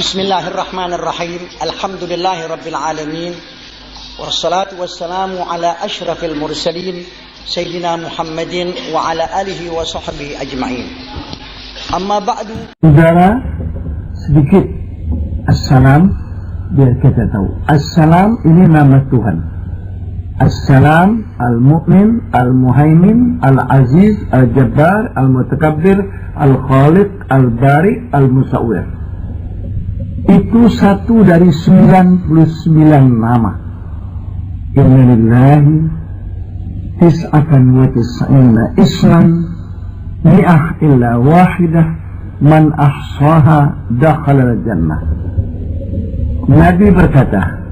Bismillahirrahmanirrahim. Alhamdulillahi rabbil alamin. Wassalatu wassalamu ala asyrafil mursalin Sayyidina Muhammadin wa ala alihi wa sahbihi ajma'in. Amma ba'du. Saudara, sedikit assalam biar kita tahu. Assalam ini nama Tuhan. Assalam, al-mu'min, al-muhaimin, al-aziz, al-jabbar, al-mutakabbir, al-khaliq, al-bari, al-musawwir. Itu satu dari 99 nama. Inna lillahi tis'atan wa tis'ina isman mi'ah illa wahidah man ahsaha dakhala al-jannah. Nabi berkata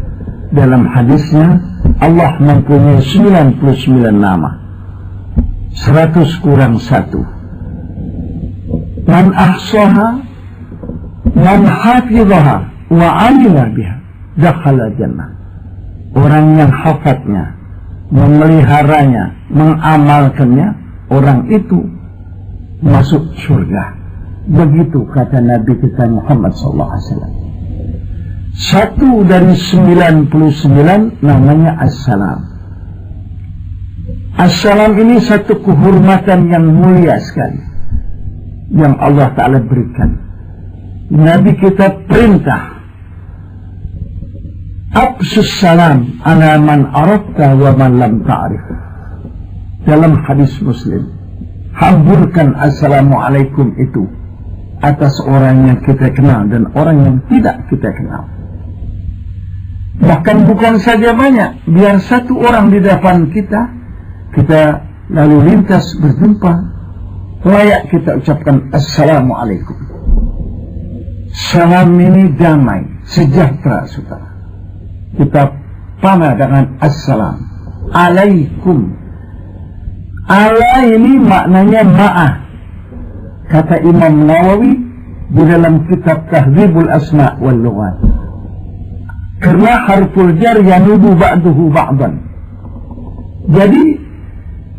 dalam hadisnya, Allah mempunyai 99 nama, 100 kurang 1. Man ahsaha, man hafizaha wa amila biha dakhala jannah. Orang yang hafadznya, memeliharanya, mengamalkannya, orang itu masuk surga. Begitu kata Nabi kita Muhammad SAW. Satu dari 99 namanya Assalam. Assalam ini satu kehormatan yang mulia sekali yang Allah Ta'ala berikan. Nabi kita perintah, Absus salam ala man arafta wa man lam ta'rif. Dalam hadis Muslim, hamburkan assalamualaikum itu atas orang yang kita kenal dan orang yang tidak kita kenal. Bahkan bukan saja banyak, biar satu orang di depan kita lalu lintas berjumpa, layak kita ucapkan assalamualaikum. Salam ini damai, sejahtera, saudara. Kita panah dengan assalam alaikum. Ala ini maknanya ma'ah. Kata Imam Nawawi di dalam kitab Tahdzibul Asma' wal Lughat, karena harful jar yanubu ba'duhu ba'dan. Jadi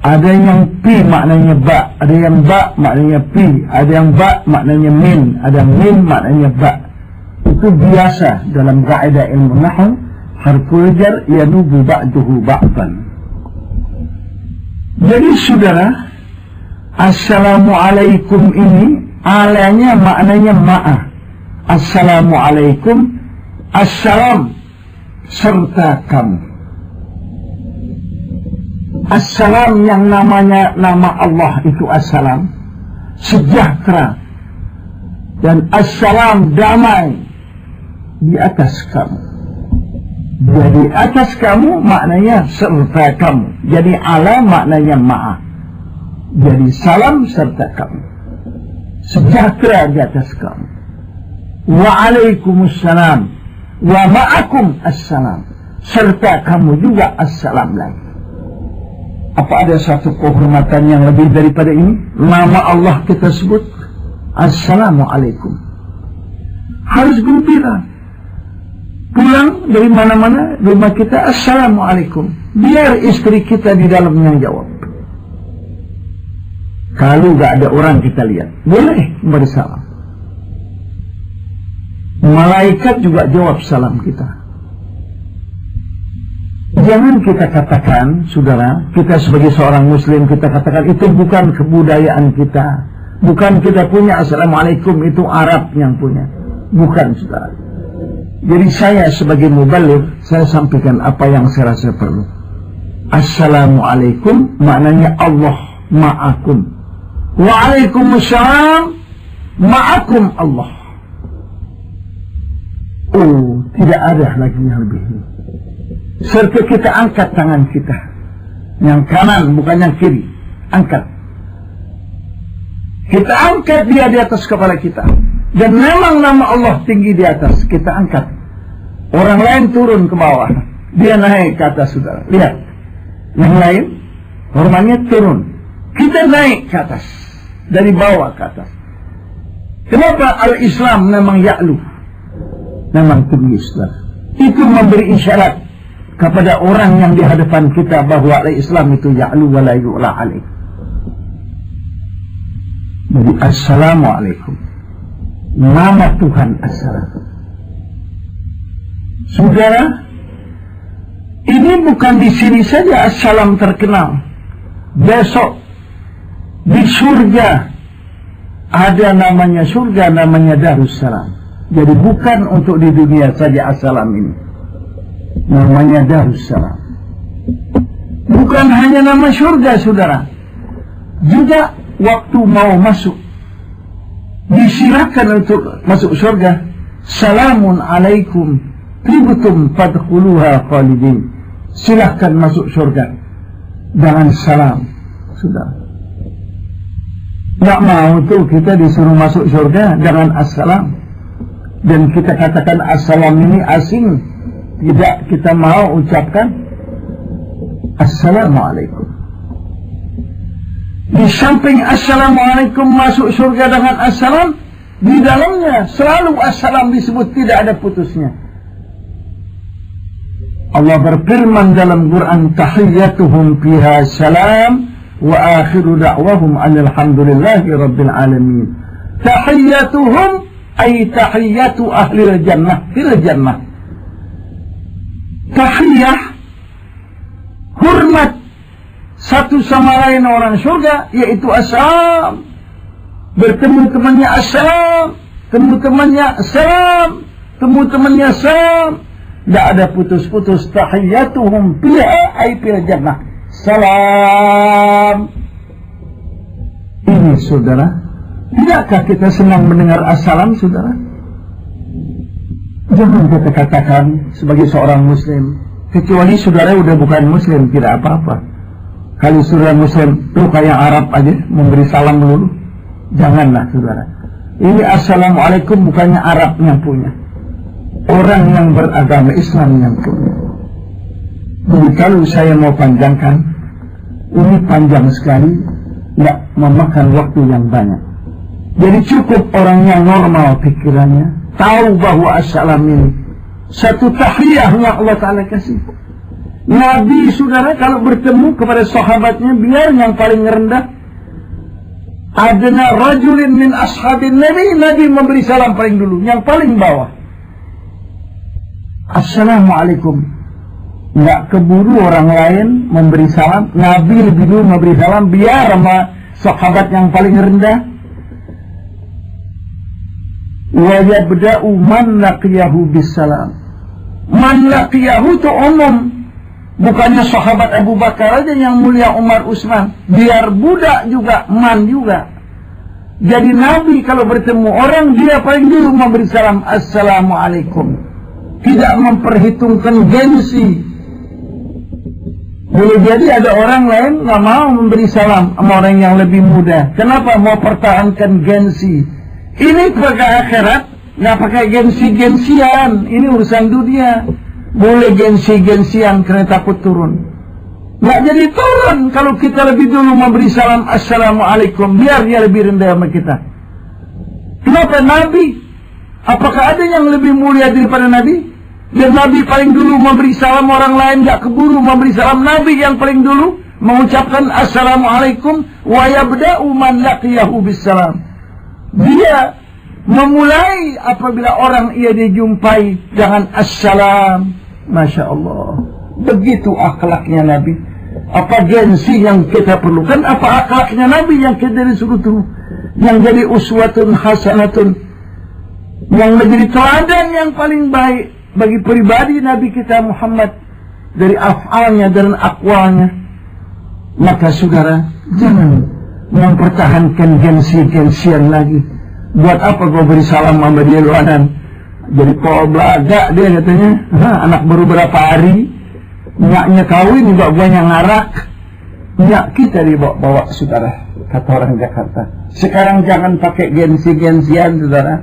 ada yang pi maknanya ba, ada yang ba maknanya pi, ada yang ba maknanya min, ada yang min maknanya ba. Itu biasa dalam kaidah ilmu nahwu. Harful jar yanubu ba'duhu ba'dan. Jadi saudara, assalamualaikum ini alanya maknanya ma'ah. Assalamualaikum, assalam serta kamu. Assalam yang namanya nama Allah itu assalam, sejahtera, dan assalam damai di atas kamu. Jadi atas kamu maknanya serta kamu. Jadi ala maknanya ma'ah. Jadi salam serta kamu, sejahtera di atas kamu. Wa'alaikumussalam wa ma'akum assalam, serta kamu juga assalam lagi. Apa ada satu kehormatan yang lebih daripada ini? Nama Allah kita sebut assalamualaikum. Harus gembira. Pulang dari mana-mana rumah kita assalamualaikum. Biar istri kita di dalamnya jawab. Kalau gak ada orang kita lihat, boleh bersalam. Malaikat juga jawab salam kita. Jangan kita katakan, saudara, kita sebagai seorang muslim, kita katakan itu bukan kebudayaan kita. Bukan kita punya assalamualaikum, itu Arab yang punya. Bukan, saudara. Jadi saya sebagai mubaligh, saya sampaikan apa yang saya rasa perlu. Assalamualaikum maknanya Allah ma'akum. Wa'alaikumussalam ma'akum Allah. Oh, tidak ada lagi yang lebih. Serta kita angkat tangan kita, yang kanan bukan yang kiri, angkat. Kita angkat dia di atas kepala kita. Dan memang nama Allah tinggi di atas, kita angkat. Orang lain turun ke bawah, dia naik ke atas, saudara. Lihat, yang lain hormatnya turun, kita naik ke atas, dari bawah ke atas. Kenapa al-Islam memang ya'lu, memang tinggi, saudara. Itu memberi isyarat kepada orang yang di hadapan kita bahwa al-Islam itu ya'lu wa la yu'la alaih. Jadi assalamualaikum, nama Tuhan assalam. Saudara, ini bukan di sini saja assalam terkenal. Besok di surga ada namanya surga, namanya Darussalam. Jadi bukan untuk di dunia saja assalam ini, namanya Darussalam. Bukan hanya nama surga, saudara, juga waktu mau masuk disilakan untuk masuk surga. Salamun alaikum tibtum fadkhuluha khalidin. Silahkan masuk surga dengan salam, saudara. Nggak mau tuh kita disuruh masuk surga dengan assalam, dan kita katakan assalam ini asing, tidak kita mau ucapkan assalamualaikum. Di samping assalamualaikum masuk surga dengan assalam, di dalamnya selalu assalam disebut, tidak ada putusnya. Allah berfirman dalam Quran, tahiyyatuhum fiha salam wa akhiru da'wahum alhamdulillahi rabbil alamin. Tahiyyatuhum ay tahiyyatu ahli jannah fil jannah. Tahiyyah hormat satu sama lain orang surga, yaitu assalam. Bertemu temannya assalam, temu temannya assalam, temu temannya assalam. Tidak ada putus-putus. Tahiyyatuhum fiha ay fil jannah. Salam. Ini saudara, tidakkah kita senang mendengar assalam, saudara? Jangan kita katakan sebagai seorang muslim, kecuali saudara udah bukan muslim, tidak apa-apa. Kalau saudara muslim, lu kayak Arab aja, memberi salam dulu. Janganlah, saudara. Ini assalamualaikum bukannya Arab yang punya, orang yang beragama Islam yang punya. Jadi kalau saya mau panjangkan, ini panjang sekali, tidak memakan waktu yang banyak. Jadi cukup orang yang normal pikirannya tahu bahwa assalam ini satu tahiyah yang Allah Ta'ala kasih. Nabi, saudara, kalau bertemu kepada sahabatnya, biar yang paling rendah, adna rajulin min ashabin Nabi, Nabi memberi salam paling dulu, yang paling bawah. Assalamualaikum. Nggak keburu orang lain memberi salam, Nabi lebih dulu memberi salam, biar sama sahabat yang paling rendah. Wa yabda'u man laqiyahu bisalam. Man laqiyahu itu umum, bukannya sahabat Abu Bakar aja yang mulia, Umar, Utsman, biar budak juga, man juga. Jadi Nabi kalau bertemu orang, dia paling dulu memberi salam, assalamualaikum. Tidak memperhitungkan gengsi. Boleh jadi ada orang lain nggak mau memberi salam sama orang yang lebih muda. Kenapa? Mau pertahankan gengsi. Ini pakai akhirat, nggak pakai gengsi-gengsian. Ini urusan dunia. Boleh gengsi-gengsian karena takut turun. Nggak jadi turun kalau kita lebih dulu memberi salam assalamualaikum, biar dia lebih rendah sama kita. Kenapa Nabi? Apakah ada yang lebih mulia daripada Nabi? Dan Nabi paling dulu memberi salam, orang lain nggak keburu memberi salam. Nabi yang paling dulu mengucapkan assalamualaikum wa yabda'u man laqiyahu bisalam. Dia memulai apabila orang ia dijumpai dengan assalam. Masya Allah, begitu akhlaknya Nabi. Apa gengsi yang kita perlukan? Apa akhlaknya Nabi yang kita disuruh tuh, yang jadi uswatun hasanatun, yang menjadi teladan yang paling baik bagi pribadi Nabi kita Muhammad, dari af'alnya dan akwalnya. Maka saudara, jangan mempertahankan gengsi-gengsian lagi. Buat apa kau beri salam sama dia luanan? Jadi kau belagak dia katanya, anak baru berapa hari, nyaknya kawin juga buahnya ngarak. Nyak kita dibawa-bawa, saudara, kata orang Jakarta. Sekarang jangan pakai gengsi-gengsian, saudara.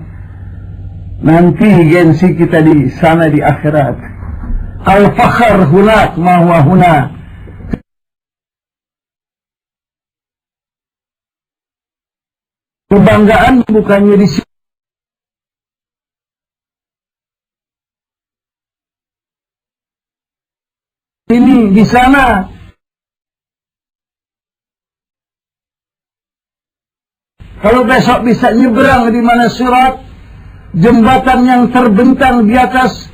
Nanti gengsi kita di sana di akhirat. Al-fakhar hunak ma huwa huna. Kebanggaan bukannya di sini. Ini di sana. Kalau besok bisa nyebrang di mana sirat, jembatan yang terbentang di atas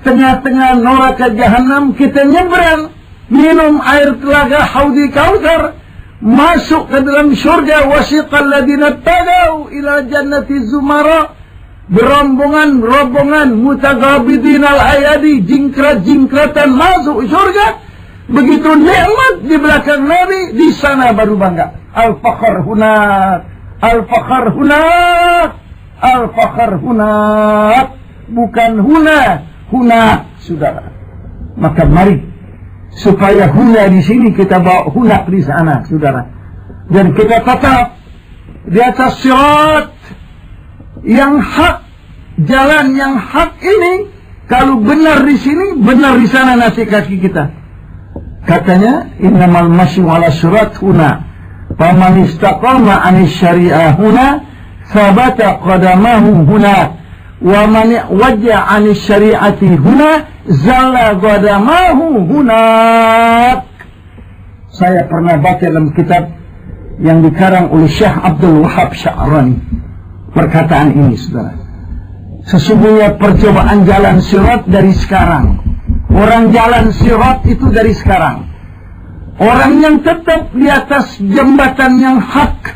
tengah-tengah neraka jahanam, kita nyebrang, minum air telaga Haudi Kautsar, masuk ke dalam surga. Wasiqal ladina tadau ila jannati zumara, berombongan-rombongan mutaghabidin al-ayadi, jingkrat-jingkratan masuk surga. Begitu nikmat di belakang Nabi, di sana baru bangga. Al-fakhr hunak, al-fakhr hunak, al-fakhr hunak, bukan hunak, saudara. Maka mari supaya huna di sini kita bawa hunak di sana, saudara. Dan kita tetap di atas sirat yang hak, jalan yang hak ini. Kalau benar di sini, benar di sana nasi kaki kita. Katanya, innamal masyu ala sirat huna, faman istaqama anis syariah huna, sabata qadamahu huna, wa man wajja anis syariati huna, zalla qadamahu hunak. Saya pernah baca dalam kitab yang dikarang oleh Syekh Abdul Wahab Sya'rani perkataan ini, saudara. Sesungguhnya percobaan jalan sirat dari sekarang. Orang jalan sirat itu dari sekarang. Orang yang tetap di atas jembatan yang hak,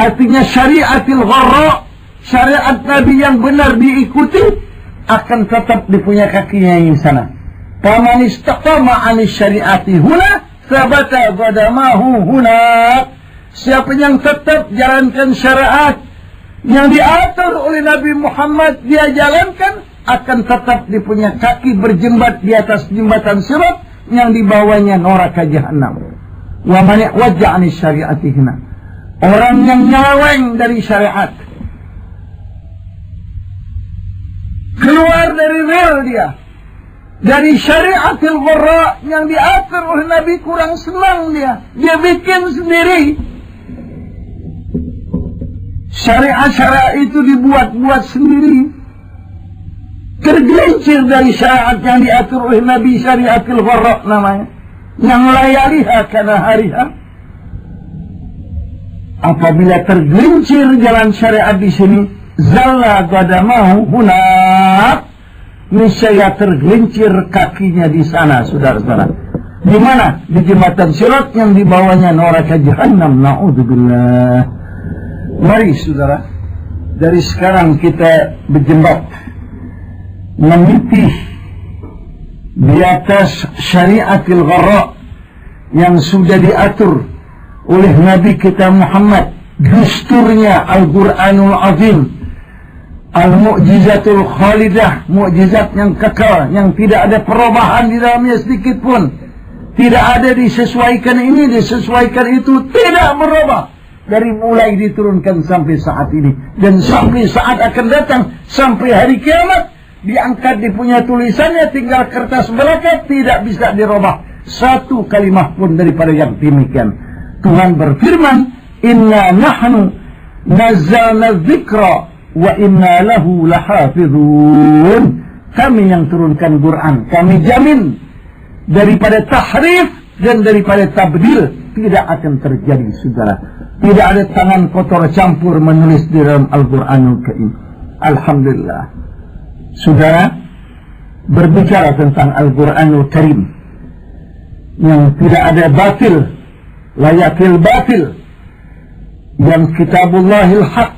artinya syariatil gharra, syariat Nabi yang benar diikuti, akan tetap di punya kakinya yang sana. Faman istaqama 'anis syariati huna, sabata qadamahu huna. Siapa yang tetap jalankan syariat yang diatur oleh Nabi Muhammad, dia jalankan, akan tetap dipunya kaki berjembat di atas jembatan sirat yang dibawanya neraka jahanam. Wa man wajja 'ani syari'atihina, orang yang nyeleweng dari syariat, keluar dari rel dia, dari syariatil gharra yang diatur oleh Nabi, kurang senang dia bikin sendiri. Syariat-syariat itu dibuat-buat sendiri, tergelincir dari syariat yang diatur oleh Nabi, syariatil gharra namanya, yang layaliha kana hariha. Apabila tergelincir jalan syariat di sini, zalla qadamahu hunak, niscaya tergelincir kakinya di sana, saudara-saudara. Di mana? Di jembatan sirat yang dibawanya neraka jahanam. Na'udzubillah. Mari saudara, dari sekarang kita berjembat, meniti di atas syariatil gharra yang sudah diatur oleh Nabi kita Muhammad, dusturnya Al-Quranul Azim, Al-Mu'jizatul Khalidah, mukjizat yang kekal, yang tidak ada perubahan di dalamnya sedikit pun. Tidak ada disesuaikan ini, disesuaikan itu, tidak berubah. Dari mulai diturunkan sampai saat ini, dan sampai saat akan datang, sampai hari kiamat, diangkat dipunya tulisannya, tinggal kertas belaka, tidak bisa dirubah satu kalimah pun daripada yang demikian. Tuhan berfirman, inna nahnu nazzalna dzikra wa inna lahu lahafizun. Kami yang turunkan Quran, kami jamin daripada tahrif dan daripada tabdil tidak akan terjadi, saudara. Tidak ada tangan kotor campur menulis di dalam Al-Quranul Karim. Alhamdulillah. Saudara, berbicara tentang Al-Quranul Karim yang tidak ada batil, layakil batil, yang kitabullahil haq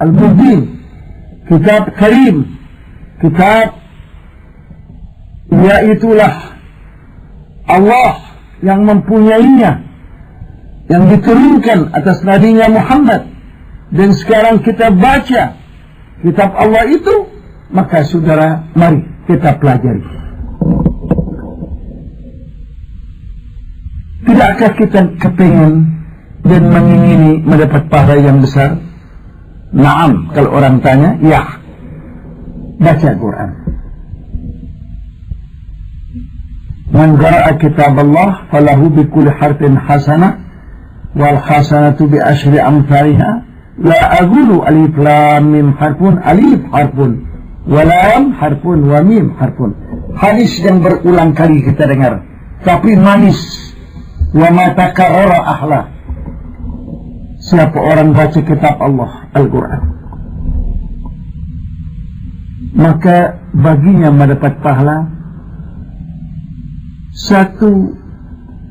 al-mubin, kitab karim, kitab yaitulah Allah yang mempunyainya, yang diturunkan atas nabinya Muhammad, dan sekarang kita baca kitab Allah itu, maka saudara, mari kita pelajari. Tidakkah kita kepingin dan mengingini mendapat pahala yang besar? Naam, kalau orang tanya, ya, baca Quran. Man qara'a kitab Allah falahu bi kulli harfin hasanah wal hasanatu bi asyri amthaliha la aqulu alif lam mim harfun, alif harfun wa lam harfun wa mim harfun. Hadis yang berulang kali kita dengar, tapi manis. Wa ma takarrara ahla. Siapa orang baca kitab Allah, Al-Quran, maka baginya mendapat pahala satu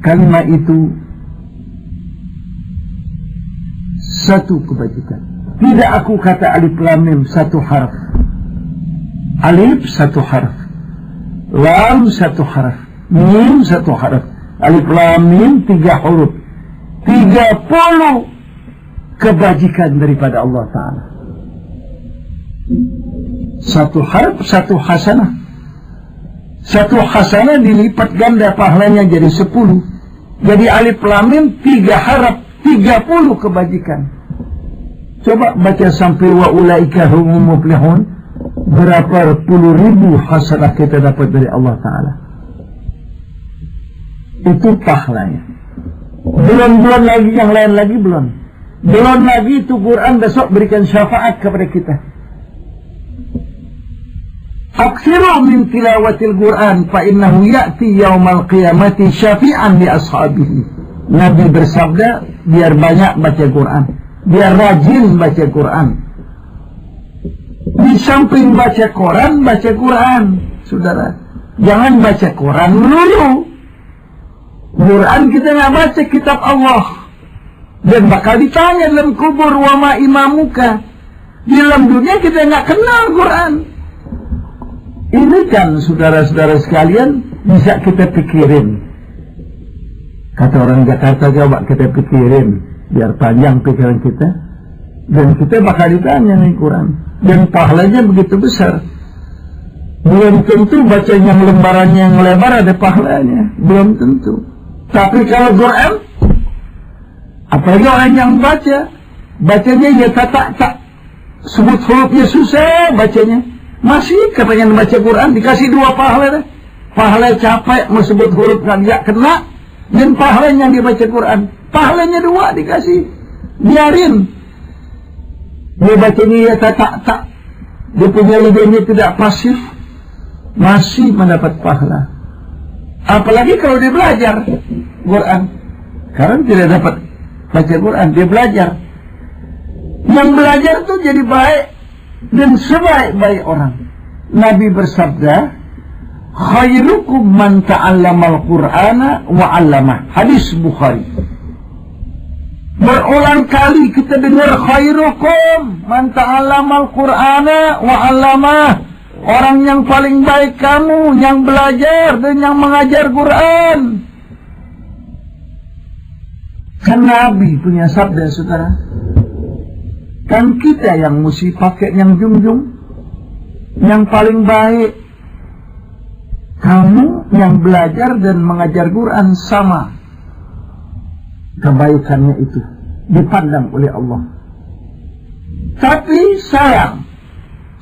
kalimat itu satu kebajikan. Tidak aku kata alif lam mim satu harf. Alif satu harf, lam satu harf, mim satu harf. Alif lam mim 3 huruf, 30 kebajikan daripada Allah Ta'ala. Satu harf, satu hasanah. Satu hasanah dilipat ganda pahalanya jadi 10. Jadi alif lam mim 3 harf, 30 kebajikan. Coba baca sampai wa ulaika humul muflihun, berapa puluh ribu hasanah kita dapat dari Allah Ta'ala. Itu pahalanya. Belum lagi yang lain lagi belum. Belum lagi itu Quran besok berikan syafaat kepada kita. Aksiru min tilawatil Quran fa innahu ya'ti yaumal qiyamati syafi'an li ashabihi. Nabi bersabda, biar banyak baca Quran, biar rajin baca Quran. Di samping baca Quran, baca Quran, saudara. Jangan baca Quran dulu. Quran kita nggak baca kitab Allah, dan bakal ditanya dalam kubur, wa ma imamuka. Di dalam dunia kita nggak kenal Quran. Ini kan saudara-saudara sekalian bisa kita pikirin. Kata orang Jakarta, coba kita pikirin biar panjang pikiran kita, dan kita bakal ditanya nih Quran, dan pahalanya begitu besar. Belum tentu baca yang lembarannya yang lebar ada pahalanya, belum tentu. Tapi kalau Quran, apalagi orang yang bacanya ya tak sebut hurufnya susah bacanya, masih katanya baca Quran dikasih 2 pahala deh. Pahala capek mau sebut huruf nggak kena, dan pahalanya dia baca Quran, pahalanya 2 dikasih. Biarin dia bacanya ya tak, dia punya lidahnya tidak pasif, masih mendapat pahala. Apalagi kalau dia belajar Quran, karena tidak dapat baca Quran, dia belajar. Yang belajar tuh jadi baik dan sebaik-baik orang. Nabi bersabda, khairukum man ta'allamal Qur'ana wa 'allamah. Hadis Bukhari. Berulang kali kita dengar khairukum man ta'allamal Qur'ana wa 'allamah. Orang yang paling baik kamu yang belajar dan yang mengajar Quran. Kan Nabi punya sabda, saudara. Kan kita yang mesti pakai yang junjung, yang paling baik. Kamu yang belajar dan mengajar Quran sama. Kebaikannya itu dipandang oleh Allah. Tapi sayang,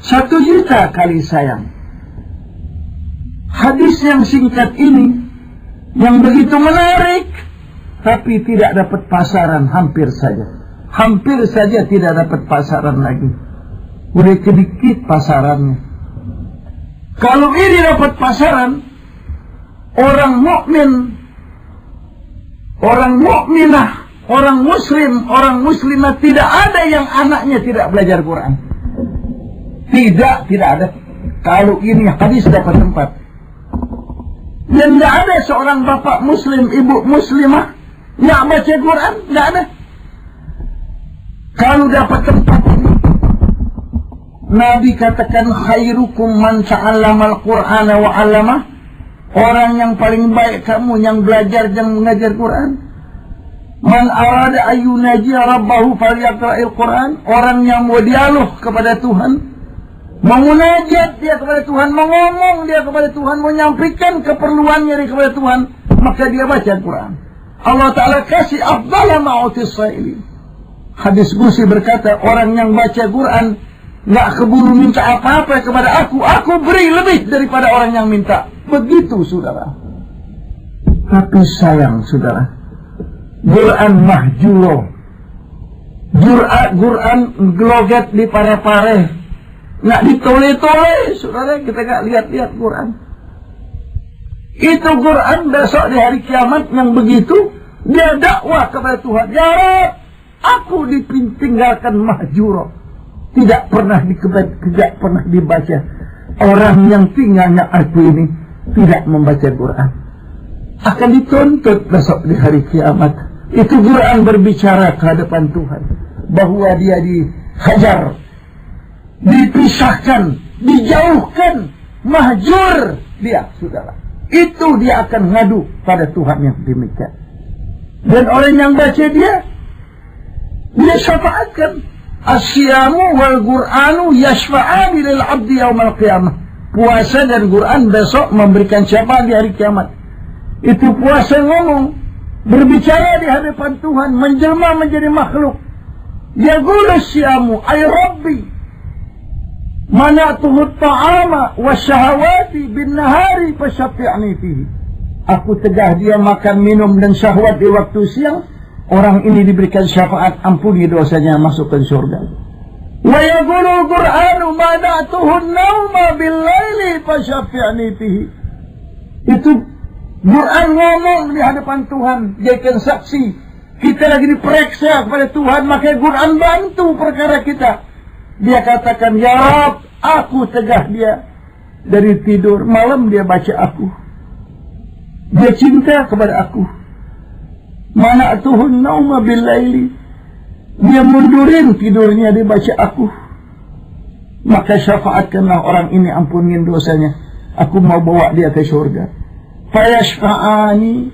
1 juta kali sayang, hadis yang singkat ini yang begitu menarik, tapi tidak dapat pasaran, hampir saja tidak dapat pasaran lagi. Udah sedikit pasarannya. Kalau ini dapat pasaran, orang mukmin, orang mukminah, orang muslim, orang muslimah, tidak ada yang anaknya tidak belajar Quran. Tidak ada. Kalau ini hadis dapat tempat. Dan tidak ada seorang bapak muslim, ibu muslimah yang baca Quran, tidak ada. Kalau dapat tempat ini, Nabi katakan khairukum man ta'allamal Qur'ana wa 'allamah. Orang yang paling baik kamu yang belajar dan mengajar Quran. Man arada ayyunaji rabbahu falyaqra'il Quran. Orang yang mau dialog kepada Tuhan, mengunajat dia kepada Tuhan, mengomong dia kepada Tuhan, menyampaikan keperluannya dia kepada Tuhan, maka dia baca Quran. Allah Ta'ala kasih afdala ma'utis sa'ilin. Hadis Qudsi berkata, orang yang baca Quran nggak keburu minta apa-apa kepada aku beri lebih daripada orang yang minta. Begitu, saudara. Tapi sayang, saudara, Quran mahjuro, Quran geloget di pare-pare, nggak ditole-tole, saudara. Kita nggak lihat-lihat Quran. Itu Quran besok di hari kiamat yang begitu, dia dakwah kepada Tuhan. Ya Rabb, aku ditinggalkan mahjuro, tidak pernah dibaca. Orang yang tinggalnya aku ini tidak membaca Quran. akan dituntut besok di hari kiamat. Itu Quran berbicara ke hadapan Tuhan bahwa dia dihajar, dipisahkan, dijauhkan, mahjur dia, saudara. Itu dia akan ngadu pada Tuhan yang demikian. Dan orang yang baca dia syafaatkan. Asyamu wal Qur'anu yashfa'ani lil abdi yaumal qiyamah. Puasa dan Quran besok memberikan syafaat di hari kiamat. Itu puasa ngomong, berbicara di hadapan Tuhan, menjelma menjadi makhluk. Yaqulu syamu ay rabbi mana'tuhu ta'ama wasyahawati bin nahari fasyafi'ni fihi. Aku tegah dia makan, minum dan syahwat di waktu siang. Orang ini diberikan syafaat, ampuni dosanya, masukkan surga. Wa yaqulu Qur'anu mana'tuhu an-nawma bil laili fasyafi'ni fihi. Itu Quran ngomong di hadapan Tuhan, jadikan saksi. Kita lagi diperiksa kepada Tuhan, maka Quran bantu perkara kita. Dia katakan, ya Rab, aku tegah dia dari tidur, malam dia baca aku. Dia cinta kepada aku. Mana'tuhun nauma bil laili. Dia mundurin tidurnya, dia baca aku. Maka syafaatkanlah orang ini, ampunin dosanya. Aku mau bawa dia ke surga. Fayashfa'ani,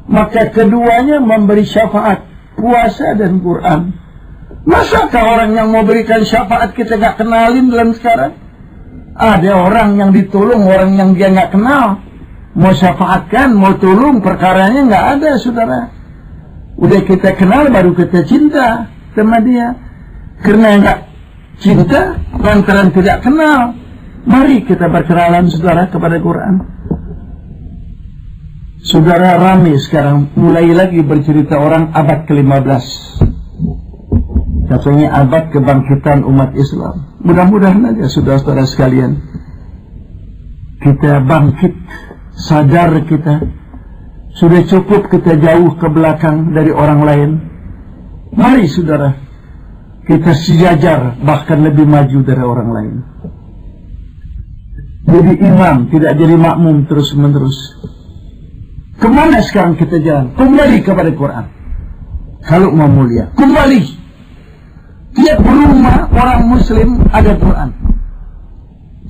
maka keduanya memberi syafaat, puasa dan Quran. Masakah orang yang mau berikan syafaat kita gak kenalin dalam sekarang? Ada orang yang ditolong, orang yang dia gak kenal, mau syafaatkan, mau tolong, perkaranya gak ada, saudara. Udah kita kenal baru kita cinta sama dia. Karena gak cinta lantaran tidak kenal, mari kita berkenalan, saudara, kepada Quran. Saudara, ramai sekarang mulai lagi bercerita orang abad ke-15. Katanya abad kebangkitan umat Islam. Mudah-mudahan aja saudara-saudara sekalian, kita bangkit, sadar kita sudah cukup kita jauh ke belakang dari orang lain. Mari saudara, kita sejajar, bahkan lebih maju dari orang lain. Jadi imam, tidak jadi makmum terus-menerus. Kemana sekarang kita jalan? Kembali kepada Quran. Kalau mau mulia, kembali. Tiap rumah orang muslim ada Quran.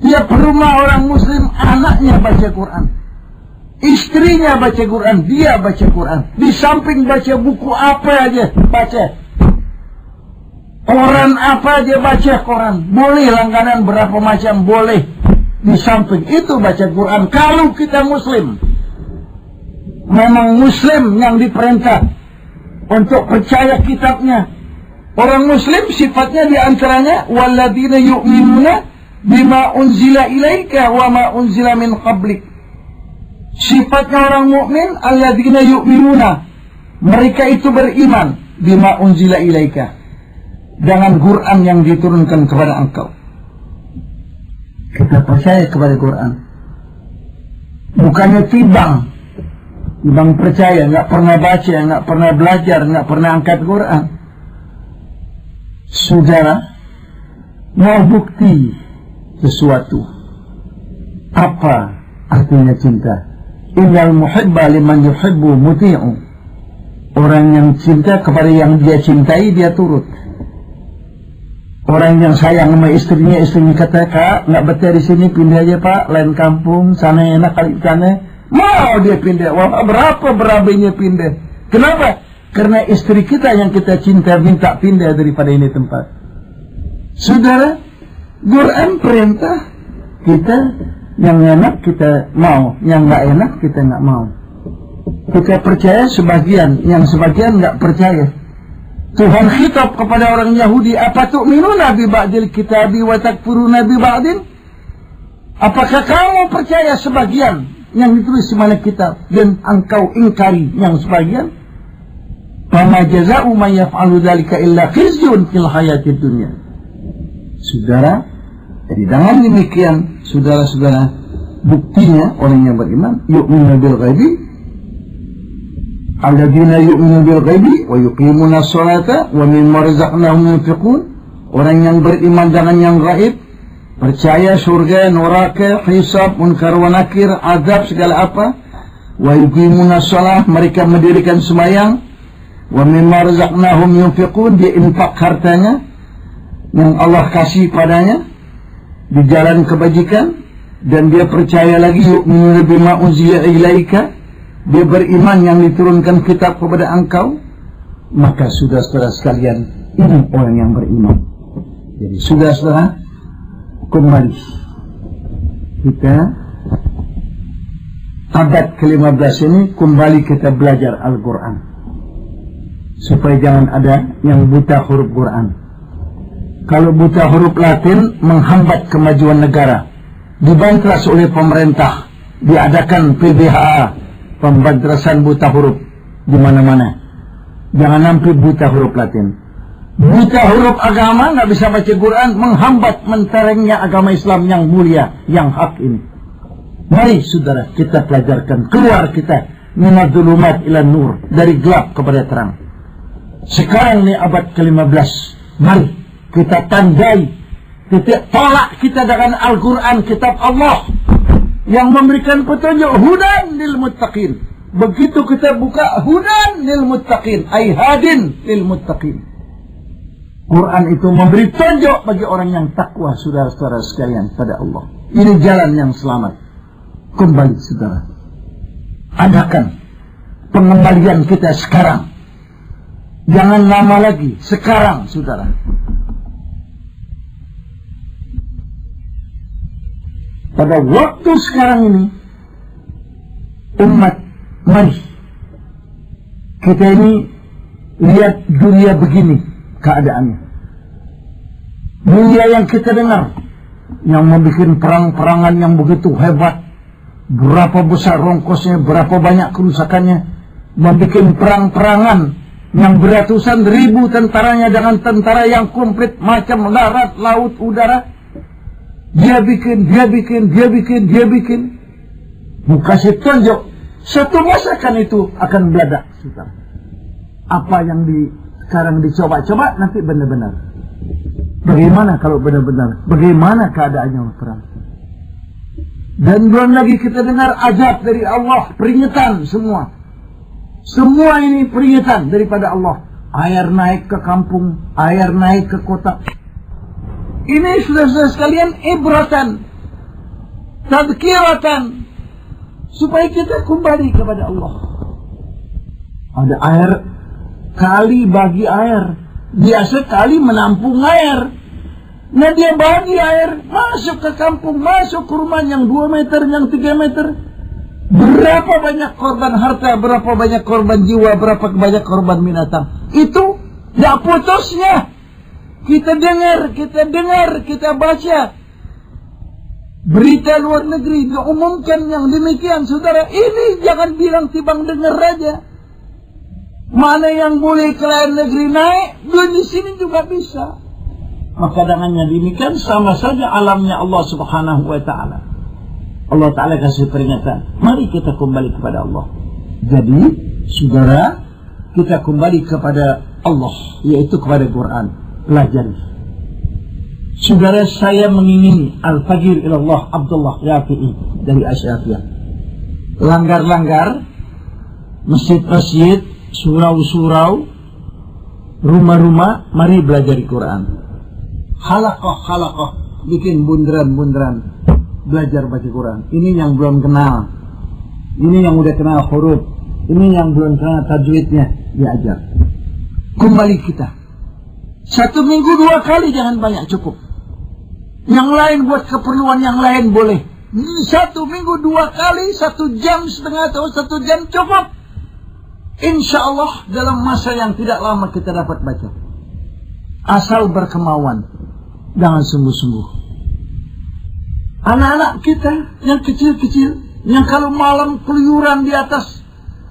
Tiap rumah orang muslim anaknya baca Quran, istrinya baca Quran, dia baca Quran. Di samping baca buku apa aja baca, koran apa aja baca koran. Boleh langganan berapa macam, boleh. Di samping itu baca Quran. Kalau kita muslim, memang muslim yang diperintah untuk percaya kitabnya. Orang muslim sifatnya diantaranya walladzina yu'minuna bima unzila ilaika wa ma unzila min qablik. Sifatnya orang mukmin alladzina yu'minuna, mereka itu beriman bima unzila ilaika, dengan Quran yang diturunkan kepada engkau. Kita percaya kepada Quran, bukannya timbang percaya, nggak pernah baca, nggak pernah belajar, nggak pernah angkat Quran. Saudara, mau bukti sesuatu, apa artinya cinta? Innal muhibba liman yuhibbu muti'u. Orang yang cinta kepada yang dia cintai, dia turut. Orang yang sayang sama istrinya kata, Kak, nggak betah di sini, pindah aja Pak, lain kampung, sana enak kali sana. Mau dia pindah, wah berapa berabinya pindah. Kenapa? Karena istri kita yang kita cinta minta pindah daripada ini tempat. Saudara, Quran perintah kita, yang enak kita mau, yang nggak enak kita nggak mau. Kita percaya sebagian, yang sebagian nggak percaya. Tuhan khitab kepada orang Yahudi, apa tu'minuna bi ba'dil kitabi wa takfuruna bi ba'din? Apakah kamu percaya sebagian yang ditulis di mana kitab dan engkau ingkari yang sebagian? Fama jaza'u man yaf'alu dzalika illa khizyun fil hayatid dunya. Saudara, jadi dengan demikian saudara-saudara, buktinya orang yang beriman yu'minu bil ghaibi, alladzina yu'minu bil ghaibi wa yuqimuna sholata wa mimma razaqnahum yunfiqun. Orang yang beriman dengan yang gaib, percaya surga, neraka, hisab, munkar wa nakir, azab, segala apa. Wa yuqimuna shalah, mereka mendirikan sembahyang. Wa mimma razaqnahum yunfiqun, dia infak hartanya yang Allah kasih padanya di jalan kebajikan. Dan dia percaya lagi, yu'minu bima unzila ilaika, dia beriman yang diturunkan kitab kepada engkau. Maka saudara-saudara sekalian, ini orang yang beriman. Jadi saudara-saudara, kembali kita abad ke-15 ini, kembali kita belajar Al-Quran, supaya jangan ada yang buta huruf Quran. Kalau buta huruf Latin menghambat kemajuan negara, dibantras oleh pemerintah, diadakan PBHA, pembantrasan buta huruf di mana-mana. Jangan sampai buta huruf Latin. Buta huruf agama, nggak bisa baca Quran, menghambat menterengnya agama Islam yang mulia, yang hak ini. Mari saudara, kita pelajarkan, keluar kita minadzulumat ila nur, dari gelap kepada terang. Sekarang ini abad ke-15, mari kita tandai titik tolak kita dengan Al-Quran, kitab Allah yang memberikan petunjuk, hudan lil muttaqin. Begitu kita buka hudan lil muttaqin, ay hadin lil muttaqin. Quran itu memberi tunjuk bagi orang yang takwa, saudara-saudara sekalian, pada Allah. Ini jalan yang selamat. Kembali saudara, adakan pengembalian kita sekarang. Jangan lama lagi, sekarang saudara. Pada waktu sekarang ini, umat, mari kita ini lihat dunia begini keadaannya. Dunia yang kita dengar, yang membuat perang-perangan yang begitu hebat, berapa besar rongkosnya, berapa banyak kerusakannya, membuat perang-perangan yang beratusan ribu tentaranya dengan tentara yang komplit, macam darat, laut, udara. Dia bikin. Mau kasih tunjuk, satu masakan itu akan meledak. Apa yang sekarang dicoba-coba, nanti benar-benar. Bagaimana kalau benar-benar? Bagaimana keadaannya perang? Dan belum lagi kita dengar azab dari Allah, peringatan semua. Semua ini peringatan daripada Allah. Air naik ke kampung, air naik ke kota. Ini saudara-saudara sekalian ibratan, tadkiratan, supaya kita kembali kepada Allah. Ada air, kali bagi air. Biasa kali menampung air. Nah dia bagi air, masuk ke kampung, masuk ke rumah yang 2 meter, yang 3 meter. Berapa banyak korban harta, berapa banyak korban jiwa, berapa banyak korban binatang. Itu tidak putusnya. Kita dengar, kita baca berita luar negeri diumumkan yang demikian, saudara. Ini jangan bilang timbang dengar aja. Mana yang boleh ke lain negeri naik, di sini juga bisa. Maka dengannya demikian, sama saja alamnya Allah Subhanahu wa Ta'ala. Allah Ta'ala kasih peringatan, mari kita kembali kepada Allah. Jadi, saudara, kita kembali kepada Allah, yaitu kepada Quran. Pelajari. Saudara, saya mengingini Al-Faqir ilallah Abdullah Yafi'i dari Asy'ariyah. Langgar-langgar, masjid-masjid, surau-surau, rumah-rumah, mari belajar Quran. Halaqah, bikin bundaran-bundaran, belajar baca Quran. Ini yang belum kenal, ini yang udah kenal huruf, ini yang belum kenal tajwidnya, diajar. Kembali kita. 1 minggu 2 kali, jangan banyak, cukup. Yang lain buat keperluan yang lain boleh. 1 minggu 2 kali, 1 jam setengah atau 1 jam cukup. Insya Allah dalam masa yang tidak lama kita dapat baca. Asal berkemauan, jangan sungguh-sungguh. Anak-anak kita yang kecil-kecil, yang kalau malam keluyuran di atas,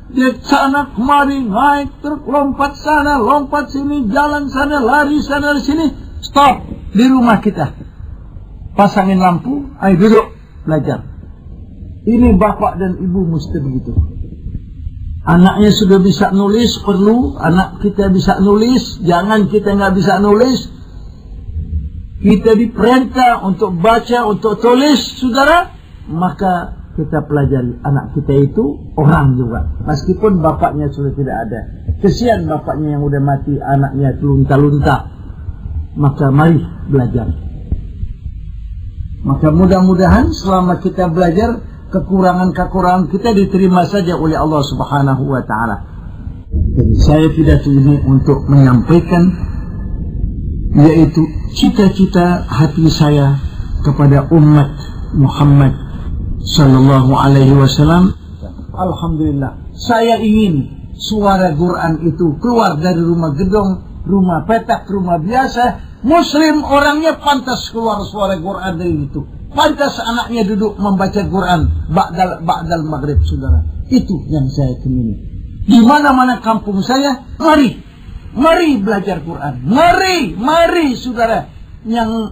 dia sana kemari, naik truk, lompat sana, lompat sini, jalan sana, lari sana, sini. Stop di rumah kita. Pasangin lampu, ayo duduk, belajar. Ini bapak dan ibu mesti begitu. Anaknya sudah bisa nulis, perlu anak kita bisa nulis. Jangan kita nggak bisa nulis. Kita diperintah untuk baca, untuk tulis, saudara. Maka kita pelajari anak kita itu orang juga, meskipun bapaknya sudah tidak ada. Kesian bapaknya yang udah mati, anaknya lunta-lunta. Maka mari belajar. Maka mudah-mudahan selama kita belajar, kekurangan-kekurangan kita diterima saja oleh Allah Subhanahu wa Ta'ala. Jadi saya pidato ini untuk menyampaikan, yaitu cita-cita hati saya kepada umat Muhammad sallallahu alaihi wasallam. Alhamdulillah, saya ingin suara Quran itu keluar dari rumah gedung, rumah petak, rumah biasa. Muslim orangnya pantas keluar suara Quran dari itu. Pantas anaknya duduk membaca Quran ba'dal maghrib, saudara. Itu yang saya kemini. Di mana-mana kampung saya, mari belajar Quran. Mari saudara, yang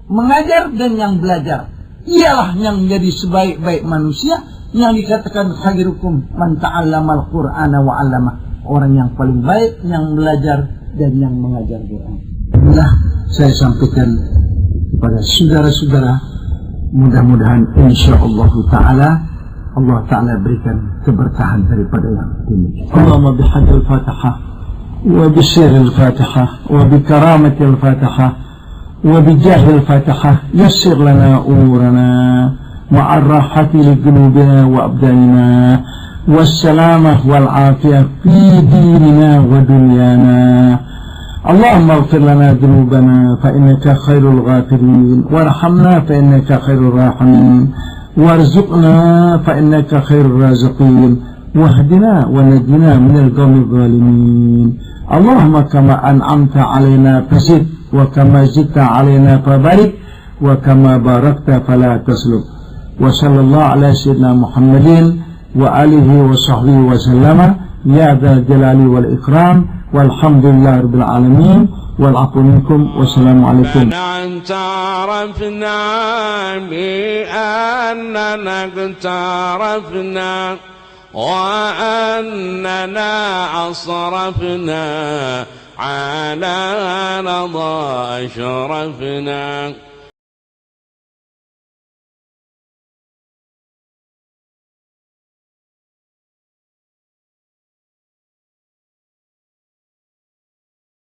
mengajar dan yang belajar. Ialah yang menjadi sebaik-baik manusia, yang dikatakan khairukum man ta'allamal Qur'ana wa 'allamah. Orang yang paling baik yang belajar dan yang mengajar Quran. Inilah saya sampaikan kepada saudara-saudara. Mudah-mudahan insyaallah ta'ala Allah ta'ala berikan keberkahan daripada yang demikian. Allahumma bihadil Fatihah wa bisiril Fatihah wa bikaramatil Fatihah wa bijahil Fatihah yassir lana umurana ma'ar rahati li qulubina wa abdanina wassalamah wal afiyah fi dinina wa dunyana. Allahumma ighfir lana dhunubana fa innaka khairul ghafirin warhamna fa innaka khairur rahimin warzuqna fa innaka khairur raziqin wahdina wa najina minal qawmil zalimin. Allahumma kama an'amta alaina fasid wa kama zidta alaina fabarik wa kama barakta fala taslub. Wa sallallahu ala sayyidina Muhammadin wa alihi wa sahbihi wa sallama ya dzal jalali wal ikram. Walhamdulillah rabbil alamin wal afu minkum wassalamu alaikum. اعترفنا بأننا اقترفنا وأننا أصرفنا على رضا أشرفنا